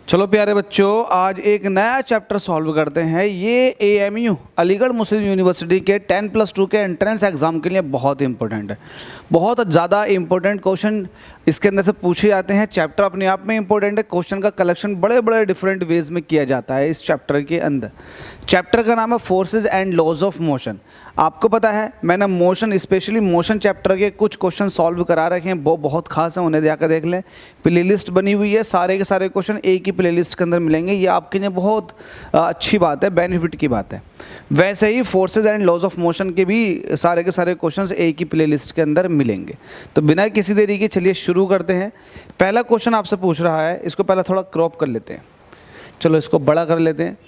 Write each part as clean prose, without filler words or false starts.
चलो प्यारे बच्चों, आज एक नया चैप्टर सॉल्व करते हैं। ये AMU अलीगढ़ मुस्लिम यूनिवर्सिटी के 10+2 के एंट्रेंस एग्जाम के लिए बहुत इंपॉर्टेंट है। बहुत ज़्यादा इंपॉर्टेंट क्वेश्चन इसके अंदर से पूछे जाते हैं। चैप्टर अपने आप में इंपॉर्टेंट है। क्वेश्चन का कलेक्शन बड़े बड़े डिफरेंट वेज में किया जाता है इस चैप्टर के अंदर। चैप्टर का नाम है forces and laws of motion. आपको पता है मैंने मोशन, स्पेशली मोशन चैप्टर के कुछ क्वेश्चन सॉल्व करा रखे हैं, वो बहुत खास है, उन्हें जाकर देख लें। प्ले लिस्ट बनी हुई है, सारे के सारे क्वेश्चन एक ही प्ले लिस्ट के अंदर मिलेंगे। ये आपके लिए बहुत अच्छी बात है, बेनिफिट की बात है। वैसे ही forces and laws of motion के भी सारे के सारे क्वेश्चन एक ही प्ले लिस्ट के अंदर मिलेंगे। तो बिना किसी देरी के चलिए शुरू करते हैं। पहला क्वेश्चन आपसे पूछ रहा है, इसको पहले थोड़ा क्रॉप कर लेते हैं। चलो इसको बड़ा कर लेते हैं।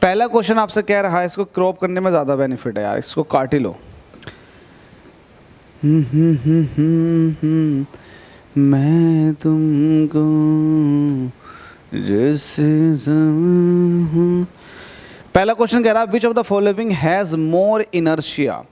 पहला क्वेश्चन आपसे कह रहा है, इसको क्रॉप करने में ज़्यादा बेनिफिट है यार, इसको काट ही लो। मैं तुमको जैसे पहला क्वेश्चन कह रहा है, which of the following has more inertia.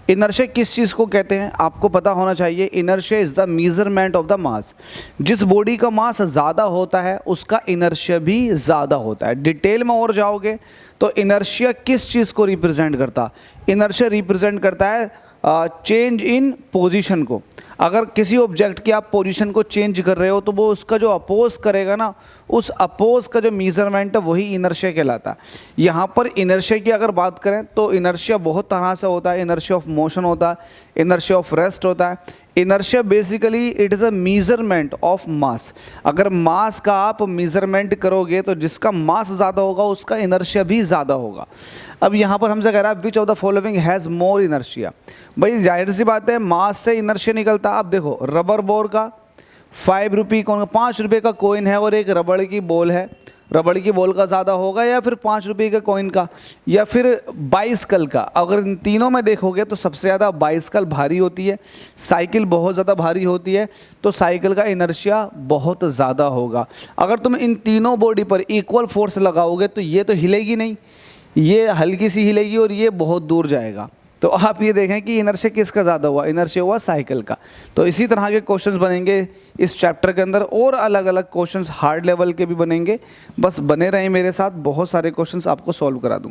Inertia किस चीज़ को कहते हैं आपको पता होना चाहिए। Inertia is the measurement of the mass. जिस बॉडी का मास ज़्यादा होता है उसका इनर्शिया भी ज़्यादा होता है। डिटेल में और जाओगे तो इनर्शिया किस चीज़ को रिप्रेजेंट करता, इनर्शिया रिप्रेजेंट करता है चेंज इन पोजीशन को। अगर किसी ऑब्जेक्ट की आप पोजीशन को चेंज कर रहे हो तो वो उसका जो अपोज करेगा ना, उस अपोज का जो मेजरमेंट है वही इनर्शिया कहलाता है। यहाँ पर इनर्शिया की अगर बात करें तो इनर्शिया बहुत तरह से होता है। इनर्शिया ऑफ मोशन होता है, इनर्शिया ऑफ रेस्ट होता है। Inertia basically it is a measurement of mass. अगर मास का आप मेजरमेंट करोगे तो जिसका मास ज़्यादा होगा उसका इनर्शिया भी ज़्यादा होगा। अब यहाँ पर हमसे कह रहा है which of the following has more inertia. भाई जाहिर सी बात है, मास से इनर्शिया निकलता। आप देखो रबर बॉल का 5 रुपये कौन, 5 रुपये का कॉइन है और एक रबड़ की बॉल है। रबड़ की बॉल का ज़्यादा होगा या फिर 5 रुपये के कॉइन का, या फिर बाइसिकल का। अगर इन तीनों में देखोगे तो सबसे ज़्यादा बाइसिकल भारी होती है, साइकिल बहुत ज़्यादा भारी होती है, तो साइकिल का इनर्शिया बहुत ज़्यादा होगा। अगर तुम इन तीनों बॉडी पर इक्वल फोर्स लगाओगे तो ये तो हिलेगी नहीं, ये हल्की सी हिलेगी और ये बहुत दूर जाएगा। तो आप ये देखें कि इनर्शिया किसका ज़्यादा हुआ, इनर्शिया हुआ साइकिल का। तो इसी तरह के क्वेश्चंस बनेंगे इस चैप्टर के अंदर, और अलग अलग क्वेश्चंस हार्ड लेवल के भी बनेंगे। बस बने रहें मेरे साथ, बहुत सारे क्वेश्चंस आपको सॉल्व करा दूंगा।